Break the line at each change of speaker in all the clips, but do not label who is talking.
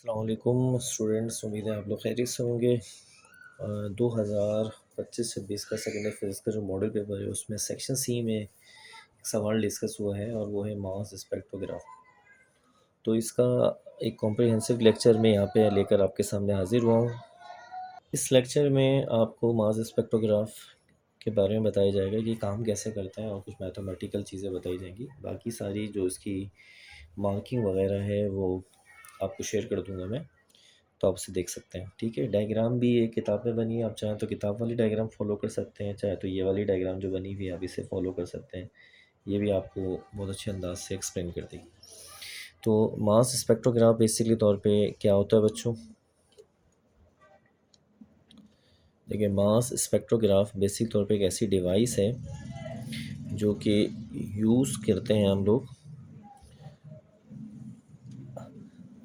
अस्सलाम वालेकुम स्टूडेंट्स, उम्मीद है आप लोग खैरियत से होंगे। 2025-26 का सेकेंड ईयर फिज़िक्स का जो मॉडल पेपर है उसमें सेक्शन सी में एक सवाल डिस्कस हुआ है और वो है मास स्पेक्ट्रोग्राफ। तो इसका एक कॉम्प्रिहेंसिव लेक्चर में यहाँ पे लेकर आपके सामने हाजिर हुआ हूँ। इस लेक्चर में आपको मास स्पेक्ट्रोग्राफ के बारे में बताया जाएगा कि काम कैसे करता है और कुछ मैथमेटिकल चीज़ें बताई जाएंगी। बाकी सारी जो इसकी मार्किंग वगैरह है वो आपको शेयर कर दूँगा मैं, तो आप उसे देख सकते हैं। ठीक है, डायग्राम भी एक किताब में बनी है, आप चाहें तो किताब वाली डायग्राम फॉलो कर सकते हैं, चाहे तो ये वाली डायग्राम जो बनी हुई है आप इसे फॉलो कर सकते हैं। ये भी आपको बहुत अच्छे अंदाज से एक्सप्लेन कर देगी। तो मास स्पेक्ट्रोग्राफ बेसिकली तौर पे क्या होता है बच्चों? देखिए, मास स्पेक्ट्रोग्राफ बेसिक तौर पे एक ऐसी डिवाइस है जो कि यूज़ करते हैं हम लोग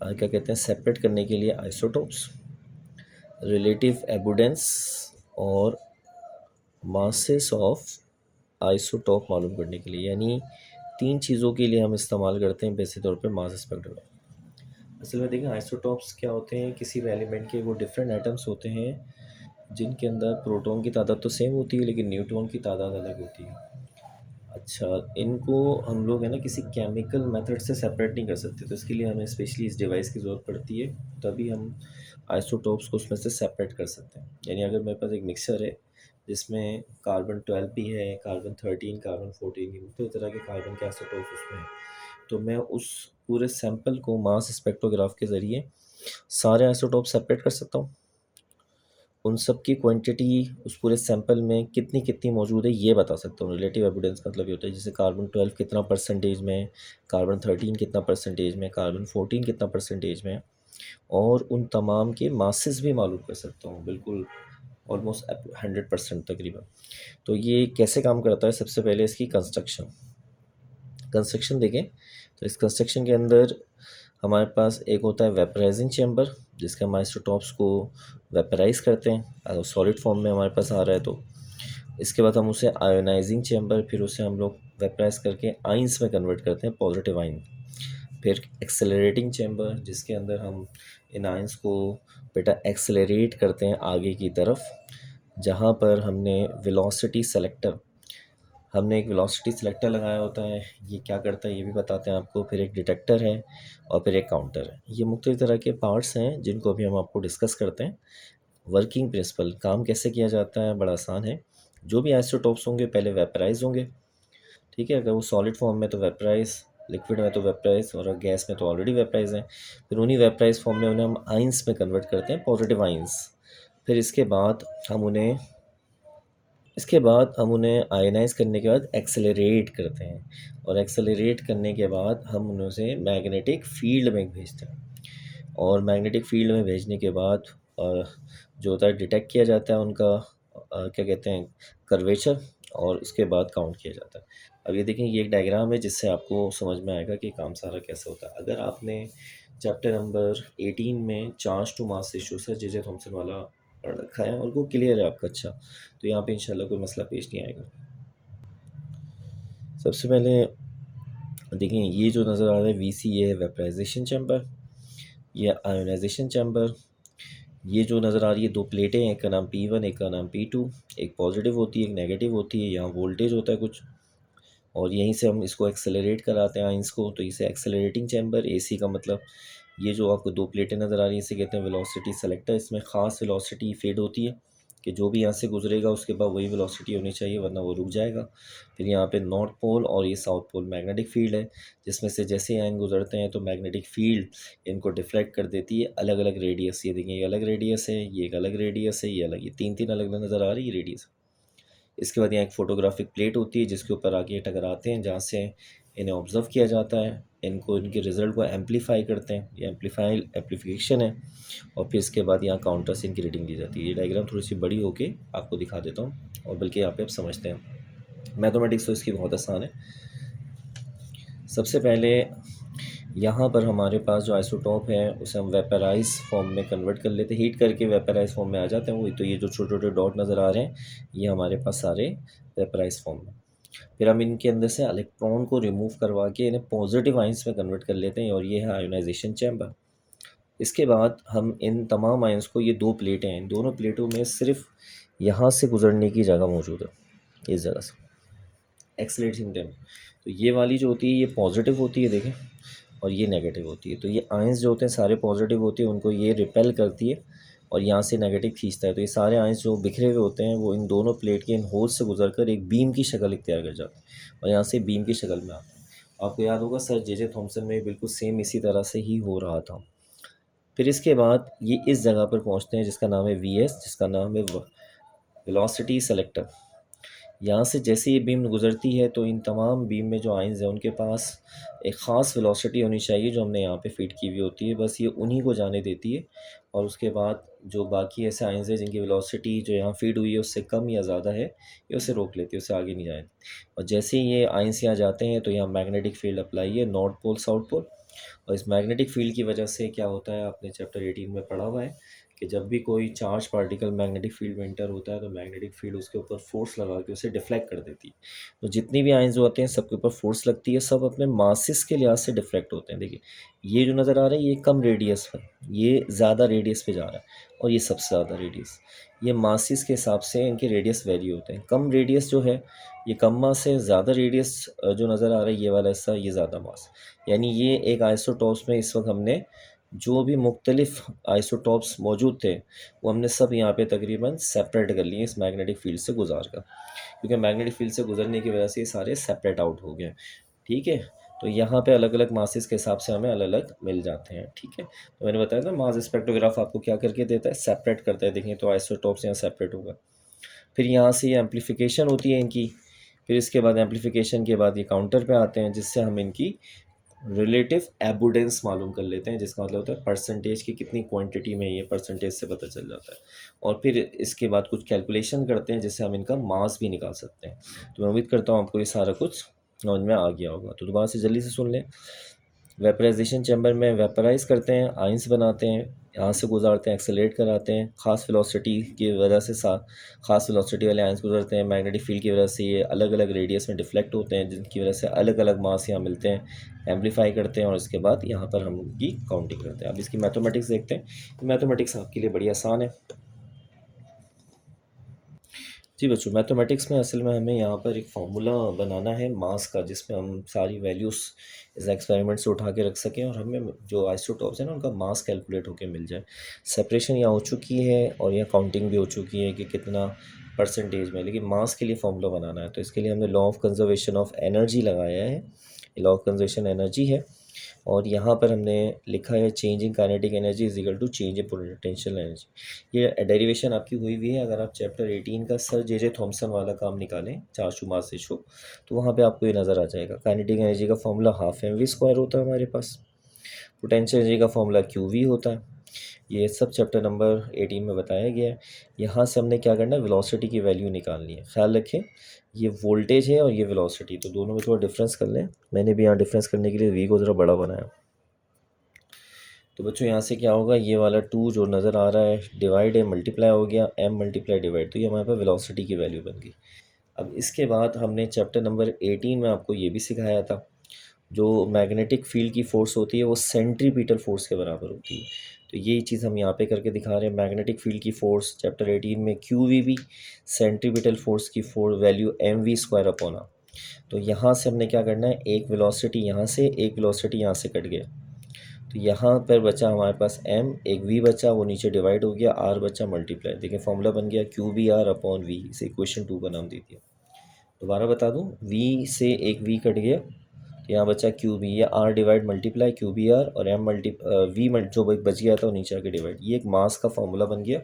क्या कहते हैं, सेपरेट करने के लिए आइसोटोप्स, रिलेटिव एबुडेंस और मासेस ऑफ आइसोटोप मालूम करने के लिए। यानी 3 चीज़ों के लिए हम इस्तेमाल करते हैं बेसिक तौर पे मास स्पेक्ट्रोग्राफ। असल में देखिए, आइसोटोप्स क्या होते हैं, किसी भी एलिमेंट के वो डिफरेंट एटम्स होते हैं जिनके अंदर प्रोटॉन की तादाद तो सेम होती है लेकिन न्यूट्रॉन की तादाद अलग होती है। अच्छा, इनको हम लोग है ना किसी केमिकल मेथड से सेपरेट नहीं कर सकते, तो इसके लिए हमें स्पेशली इस डिवाइस की ज़रूरत पड़ती है, तभी हम आइसोटोप्स को उसमें से सेपरेट कर सकते हैं। यानी अगर मेरे पास एक मिक्सर है जिसमें कार्बन 12 भी है, कार्बन 13, कार्बन 14 की मुख्तलिफ तरह के कार्बन के आइसोटोप उसमें हैं, तो मैं उस पूरे सैंपल को मास स्पेक्ट्रोग्राफ के ज़रिए सारे आइसोटोप सेपरेट कर सकता हूँ। उन सब की क्वांटिटी उस पूरे सैंपल में कितनी-कितनी मौजूद है ये बता सकता हूँ। रिलेटिव एविडेंस का मतलब ये होता है जैसे कार्बन 12 कितना परसेंटेज में है, कार्बन 13 कितना परसेंटेज में, कार्बन 14 कितना परसेंटेज में है, और उन तमाम के मासेस भी मालूम कर सकता हूँ, बिल्कुल ऑलमोस्ट 100% तकरीबन। तो ये कैसे काम करता है, सबसे पहले इसकी कंस्ट्रक्शन कंस्ट्रक्शन देखें। तो इस कंस्ट्रक्शन के अंदर हमारे पास एक होता है वेपराइजिंग चैम्बर, जिसके हम आइसोटॉप्स को वेपराइज करते हैं, अगर सॉलिड फॉर्म में हमारे पास आ रहा है तो। इसके बाद हम उसे आयोनाइजिंग चैम्बर, फिर उसे हम लोग वेपराइज करके आइंस में कन्वर्ट करते हैं, पॉजिटिव आइन। फिर एक्सेलरेटिंग चैम्बर, जिसके अंदर हम इन आइंस को बेटा एक्सेलरेट करते हैं आगे की तरफ, जहाँ पर हमने एक वेलोसिटी सेलेक्टर लगाया होता है। ये क्या करता है ये भी बताते हैं आपको। फिर एक डिटेक्टर है और फिर एक काउंटर है। ये मुख्तलिफ तरह के पार्ट्स हैं जिनको अभी हम आपको डिस्कस करते हैं। वर्किंग प्रिंसिपल, काम कैसे किया जाता है, बड़ा आसान है। जो भी आइसोटोप्स होंगे पहले वेपराइज होंगे, ठीक है। अगर वो सॉलिड फॉर्म में तो वेपराइज, लिक्विड में तो वेपराइज, और गैस में तो ऑलरेडी वेपराइज हैं। फिर उन्हीं वेपराइज फॉर्म में उन्हें हम आइंस में कन्वर्ट करते हैं, पॉजिटिव आइंस। फिर इसके बाद हम उन्हें आयनाइज करने के बाद एक्सेलरेट करते हैं, और एक्सेलरेट करने के बाद हम उन्हें मैग्नेटिक फील्ड में भेजते हैं, और मैग्नेटिक फील्ड में भेजने के बाद जो होता है डिटेक्ट किया जाता है उनका क्या कहते हैं, कर्वेचर, और उसके बाद काउंट किया जाता है। अब ये देखें, ये एक डायग्राम है जिससे आपको समझ में आएगा कि काम सारा कैसे होता है। अगर आपने चैप्टर नंबर 18 में charge to mass ratio sir J J Thomson वाला पढ़ रखा है और वो क्लियर है आपका, अच्छा, तो यहाँ पे इंशाल्लाह कोई मसला पेश नहीं आएगा। सबसे पहले देखें, ये जो नज़र आ रहा है वीसी, ये है वेपराइजेशन चैम्बर, ये आयोनाइजेशन चैम्बर। ये जो नज़र आ रही है दो प्लेटें हैं, एक का नाम P1 एक का नाम P2, एक पॉजिटिव होती है एक नेगेटिव होती है, यहाँ वोल्टेज होता है कुछ, और यहीं से हम इसको एक्सेलरेट कराते हैं आइंस को, तो इसे एक्सेलरेटिंग चैम्बर। AC का मतलब, ये जो आपको दो प्लेटें नज़र आ रही हैं इसे कहते हैं वेलोसिटी सेलेक्टर। इसमें ख़ास वेलोसिटी फेड होती है कि जो भी यहाँ से गुजरेगा उसके बाद वही वेलोसिटी होनी चाहिए, वरना वो रुक जाएगा। फिर यहाँ पे नॉर्थ पोल और ये साउथ पोल मैग्नेटिक फील्ड है, जिसमें से जैसे ही आयन गुजरते हैं तो मैग्नेटिक फील्ड इनको डिफ्लेक्ट कर देती है अलग अलग रेडियस। ये देखिए, ये अलग रेडियस है, ये एक अलग रेडियस है, ये अलग, ये तीन तीन अलग अलग नज़र आ रही है रेडियस। इसके बाद यहाँ एक फ़ोटोग्राफिक प्लेट होती है जिसके ऊपर आके ये टकराते हैं, जहाँ से इन्हें ऑब्ज़र्व किया जाता है, इनको इनके रिज़ल्ट को एम्पलीफाई करते हैं, ये एम्पलीफिकेशन है, और फिर इसके बाद यहाँ काउंटर से इनकी रीडिंग ली जाती है। ये डायग्राम थोड़ी सी बड़ी होके आपको दिखा देता हूँ, और बल्कि यहाँ पे आप समझते हैं। मैथमेटिक्स तो इसकी बहुत आसान है। सबसे पहले यहाँ पर हमारे पास जो आइसोटोप है उसे हम वेपराइज फॉर्म में कन्वर्ट कर लेते हैं, हीट करके वेपराइज फॉर्म में आ जाते हैं वो। तो ये जो छोटे छोटे डॉट नज़र आ रहे हैं ये हमारे पास सारे वेपराइज फॉर्म में। फिर हम इनके अंदर से इलेक्ट्रॉन को रिमूव करवा के इन्हें पॉजिटिव आइंस में कन्वर्ट कर लेते हैं, और ये है आयोनाइजेशन चैम्बर। इसके बाद हम इन तमाम आयंस को, ये दो प्लेटें हैं, इन दोनों प्लेटों में सिर्फ यहाँ से गुजरने की जगह मौजूद है, इस जगह से एक्सलेटिंग टाइम। तो ये वाली जो होती है ये पॉजिटिव होती है, देखें, और ये नेगेटिव होती है। तो ये आयंस जो होते हैं सारे पॉजिटिव होते हैं, उनको ये रिपेल करती है और यहाँ से नेगेटिव खींचता है। तो ये सारे आयंस जो बिखरे हुए होते हैं वो इन दोनों प्लेट के इन होल्स से गुजर कर एक बीम की शक्ल इख्तियार कर जाते हैं और यहाँ से बीम की शक्ल में आते हैं। आपको याद होगा सर जे थॉमसन में बिल्कुल सेम इसी तरह से ही हो रहा था। फिर इसके बाद ये इस जगह पर पहुँचते हैं जिसका नाम है वी एस, जिसका नाम है वेलोसिटी सेलेक्टर। यहाँ से जैसे ये बीम गुजरती है तो इन तमाम बीम में जो आइंस हैं उनके पास एक ख़ास वेलोसिटी होनी चाहिए जो हमने यहाँ पे फीड की हुई होती है, बस ये उन्हीं को जाने देती है। और उसके बाद जो बाकी ऐसे आइंस हैं जिनकी वेलोसिटी जो यहाँ फीड हुई है उससे कम या ज़्यादा है, ये उसे रोक लेती है, उससे आगे नहीं जाए। और जैसे ही ये आइंस यहाँ जाते हैं तो यहाँ मैग्नेटिक फील्ड अप्लाई है, नॉर्थ पोल साउथ पोल। और इस मैग्नेटिक फील्ड की वजह से क्या होता है, आपने चैप्टर 18 में पढ़ा हुआ है कि जब भी कोई चार्ज पार्टिकल मैग्नेटिक फील्ड में एंटर होता है तो मैग्नेटिक फील्ड उसके ऊपर फोर्स लगा के उसे डिफ्लेक्ट कर देती है। तो जितनी भी आयंस होते हैं सबके ऊपर फोर्स लगती है, सब अपने मासिस के लिहाज से डिफ्लेक्ट होते हैं। देखिए ये जो नज़र आ रहा है ये कम रेडियस पर, ये ज़्यादा रेडियस पे जा रहा है और ये सबसे ज़्यादा रेडियस। ये मासिस के हिसाब से इनके रेडियस वैरी होते हैं। कम रेडियस जो है ये कम मास है, ज़्यादा रेडियस जो नज़र आ रहा है ये वाला हिस्सा ये ज़्यादा मास। यानी ये एक आइसोटॉप्स में इस वक्त हमने जो भी मुख्तलिफ आइसोटॉप्स मौजूद थे वो हमने सब यहाँ पे तकरीबन सेपरेट कर लिए इस मैग्नेटिक फील्ड से गुजार कर, क्योंकि मैग्नेटिक फील्ड से गुजरने की वजह से ये सारे सेपरेट आउट हो गए। ठीक है, तो यहाँ पे अलग अलग मासेस के हिसाब से हमें अलग अलग मिल जाते हैं। ठीक है, तो मैंने बताया था मास स्पेक्ट्रोग्राफ आपको क्या करके देता है, सेपरेट करता है। देखें तो आइसोटॉप्स यहाँ सेपरेट होगा। फिर यहाँ से ये एम्पलीफिकेशन होती है इनकी। फिर इसके बाद एम्पलीफिकेशन के बाद ये काउंटर पे आते हैं जिससे हम इनकी रिलेटिव एबुडेंस मालूम कर लेते हैं, जिसका मतलब होता है परसेंटेज की कितनी क्वांटिटी में, ये परसेंटेज से पता चल जाता है। और फिर इसके बाद कुछ कैलकुलेशन करते हैं जिससे हम इनका मास भी निकाल सकते हैं। तो मैं उम्मीद करता हूँ आपको ये सारा कुछ समझ में आ गया होगा। तो दोबारा से जल्दी से सुन लें। वेपराइजेशन चैम्बर में वेपराइज करते हैं, आइंस बनाते हैं, यहाँ से गुजारते हैं, एक्सेलरेट कराते हैं, ख़ास वेलोसिटी की वजह से ख़ास वेलोसिटी वाले आइंस गुजरते हैं। मैग्नेटिक फील्ड की वजह से ये अलग अलग रेडियस में डिफ्लेक्ट होते हैं जिनकी वजह से अलग अलग मास यहाँ मिलते हैं, एम्पलीफाई करते हैं और इसके बाद यहाँ पर हम उनकी काउंटिंग करते हैं। अब इसकी मैथमेटिक्स देखते हैं। मैथमेटिक्स आपके लिए बड़ी आसान है जी बच्चों। मैथमेटिक्स में असल में हमें यहाँ पर एक फार्मूला बनाना है मास का जिसमें हम सारी वैल्यूज़ इस एक्सपेरिमेंट से उठा के रख सकें और हमें जो आइसोटॉप्स है ना उनका मास कैलकुलेट होके मिल जाए। सेपरेशन यहाँ हो चुकी है और यह काउंटिंग भी हो चुकी है कि कितना परसेंटेज में, लेकिन मास के लिए फार्मूला बनाना है। तो इसके लिए हमने law of conservation of energy लगाया है। लॉ ऑफ कंजर्वेशन एनर्जी है और यहाँ पर हमने लिखा है change in kinetic energy is equal to change in potential energy. ये डेरिवेशन आपकी हुई हुई है। अगर आप चैप्टर 18 का सर जे थॉमसन वाला काम निकालें, चाशु मास शो, तो वहाँ पे आपको ये नज़र आ जाएगा। काइनेटिक एनर्जी का formula half M V square होता है हमारे पास, पोटेंशियल एनर्जी का फॉर्मूला क्यू वी होता है। ये सब चैप्टर नंबर 18 में बताया गया है। यहाँ से हमने क्या करना है, वेलोसिटी की वैल्यू निकालनी है। ख्याल रखें ये वोल्टेज है और ये वेलोसिटी, तो दोनों में थोड़ा डिफरेंस कर लें। मैंने भी यहाँ डिफरेंस करने के लिए वी को ज़रा बड़ा बनाया। तो बच्चों यहाँ से क्या होगा, ये वाला 2 जो नज़र आ रहा है डिवाइड है, मल्टीप्लाई हो गया, m मल्टीप्लाई डिवाइड, तो ये हमारे पास वेलोसिटी की वैल्यू बन गई। अब इसके बाद हमने चैप्टर नंबर 18 में आपको ये भी सिखाया था जो मैग्नेटिक फील्ड की फ़ोर्स होती है वो सेंट्रीपिटल फोर्स के बराबर होती है। तो यही चीज़ हम यहाँ पे करके दिखा रहे हैं। मैग्नेटिक फील्ड की फ़ोर्स चैप्टर 18 में Q V B, centripetal force की value M V square upon R. तो यहाँ से हमने क्या करना है, एक वेलोसिटी यहाँ से, एक वेलोसिटी यहाँ से कट गया, तो यहाँ पर बचा हमारे पास m, एक v बचा, वो नीचे डिवाइड हो गया, r बचा मल्टीप्लाई। देखिए फॉर्मूला बन गया Q B R upon V, इसे इक्वेशन 2 का नाम दे दिया। दोबारा बता दूँ, v से एक v कट गया तो यहाँ बचा क्यू बी, या r divide multiply Q B R, और m v जो बच गया था वो नीचे आके डिवाइड। ये एक मास का फॉर्मूला बन गया।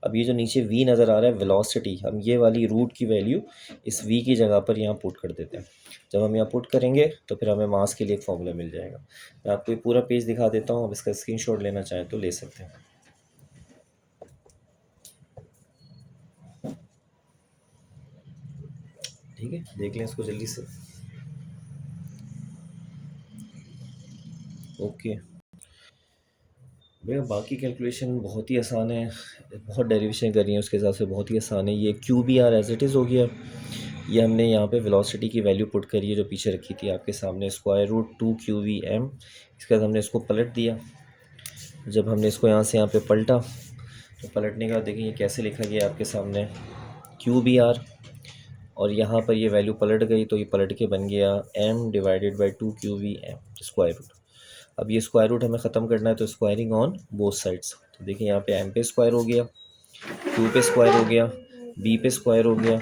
अब ये जो नीचे v नज़र आ रहा है वेलोसिटी, हम ये वाली रूट की वैल्यू इस v की जगह पर यहाँ पुट कर देते हैं। जब हम यहाँ पुट करेंगे तो फिर हमें मास के लिए एक फॉर्मूला मिल जाएगा। मैं आपको ये पूरा पेज दिखा देता हूँ, अब इसका स्क्रीनशॉट लेना चाहें तो ले सकते हैं। ठीक है, देख लें इसको जल्दी से। ओके भैया, बाकी कैलकुलेशन बहुत ही आसान है, बहुत डेरिवेशन कर रही है उसके हिसाब से बहुत ही आसान है। ये Q B R as it is हो गया। ये हमने यहाँ पे वेलोसिटी की वैल्यू पुट करी है जो पीछे रखी थी आपके सामने, square root 2 Q V M. इसके बाद हमने इसको पलट दिया जब हमने इसको यहाँ से यहाँ पे पलटा तो पलटने का देखिए ये कैसे लिखा गया आपके सामने क्यू बी आर, और यहाँ पर ये वैल्यू पलट गई तो ये पलट के बन गया m divided by 2 QV m square root. अब ये स्क्वायर रूट हमें ख़त्म करना है तो स्क्वायरिंग ऑन बोथ साइड्स। तो देखिए यहाँ पे m पे स्क्वायर हो गया, q पे स्क्वायर हो गया, b पे स्क्वायर हो गया,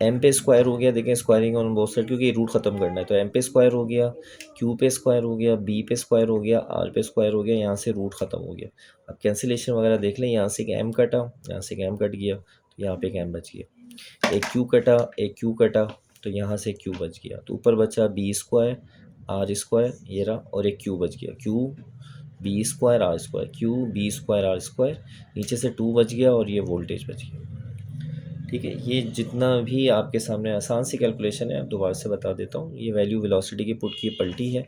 m पे स्क्वायर हो गया। देखें स्क्वायरिंग ऑन बोथ साइड क्योंकि रूट ख़त्म करना है तो m पे स्क्वायर हो गया, q पे स्क्वायर हो गया, b पे स्क्वायर हो गया, r पे स्क्वायर हो गया, यहाँ से रूट ख़त्म हो गया। अब कैंसिलेशन वगैरह देख लें, यहाँ से एक m कटा, यहाँ से एक m कट गया तो यहाँ पे एक m बच गया, एक q कटा, एक q कटा तो यहाँ से q बच गया, तो ऊपर बचा b स्क्वायर r स्क्वायर ये रहा, और एक q बच गया, q b square r square, q b square r square, नीचे से 2 बच गया और ये वोल्टेज बच गया। ठीक है, ये जितना भी आपके सामने आसान सी कैलकुलेशन है, अब दोबारा से बता देता हूँ। ये वैल्यू वेलोसिटी की पुट की पलटी है,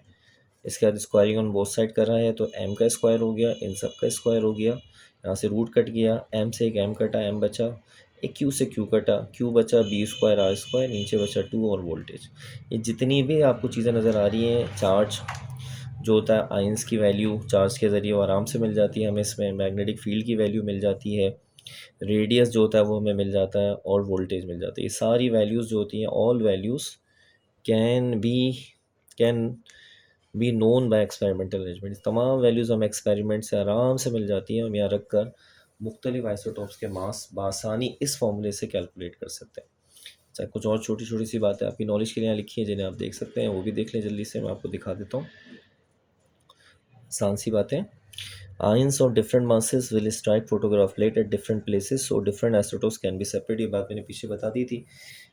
इसके बाद स्क्वायरिंग ऑन बोथ साइड कर रहा है तो m का स्क्वायर हो गया, इन सब का स्क्वायर हो गया, यहाँ से रूट कट गया, m से एक m कटा, m बचा, एक q से q कटा, q बचा b स्क्वायर r स्क्वायर, नीचे बचा 2 और वोल्टेज। ये जितनी भी आपको चीज़ें नज़र आ रही हैं, चार्ज जो होता है आयंस की वैल्यू चार्ज के ज़रिए वो आराम से मिल जाती है हमें, इसमें मैग्नेटिक फील्ड की वैल्यू मिल जाती है, रेडियस जो होता है वो हमें मिल जाता है, और वोल्टेज मिल जाती है। ये सारी वैल्यूज़ जो होती हैं, all values can can be known by experimental arrangement. तमाम वैल्यूज़ हमें एक्सपेरिमेंट से आराम से मिल जाती हैं। हम यहाँ रख कर मुख्तलिफ आइसोटॉप्स के मास बआसानी इस फॉर्मूले से कैलकुलेट कर सकते हैं। चाहे कुछ और छोटी छोटी सी बातें आपकी नॉलेज के लिए यहाँ लिखी है जिन्हें आप देख सकते हैं, वो भी देख लें जल्दी से, मैं आपको दिखा देता हूँ आसान सी बातें। Ions of different masses will strike photograph light at different places, so different isotopes can be separate। ये बात मैंने पीछे बता दी थी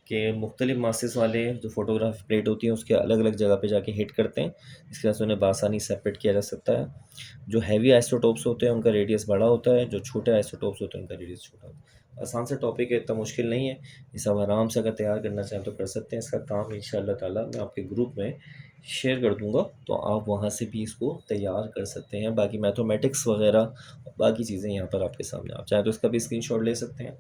कि मुख्तलिफ मासेस वाले जो फोटोग्राफ प्लेट होती हैं उसके अलग अलग जगह पे जाके हिट करते हैं, इसके वजह से उन्हें बआसानी सेपरेट किया जा सकता है। जो हैवी आइसोटोप्स होते हैं उनका रेडियस बड़ा होता है, जो छोटे आइसोटोप्स होते हैं उनका रेडियस छोटा होता है। आसान सा टॉपिक है, इतना मुश्किल नहीं है, इसे आप आराम से अगर तैयार करना चाहें तो कर सकते हैं। इसका काम इंशाअल्लाह ताला मैं आपके ग्रुप में शेयर कर दूंगा, तो आप वहाँ से भी इसको तैयार कर सकते हैं। बाकी मैथमेटिक्स वगैरह बाकी चीज़ें यहाँ पर आपके सामने, आप चाहें तो इसका भी स्क्रीनशॉट ले सकते हैं।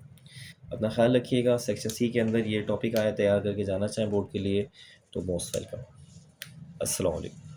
अपना ख्याल रखिएगा। सेक्शन सी के अंदर ये टॉपिक आया, तैयार करके जाना चाहें बोर्ड के लिए तो मोस्ट वेलकम। अस्सलाम वालेकुम।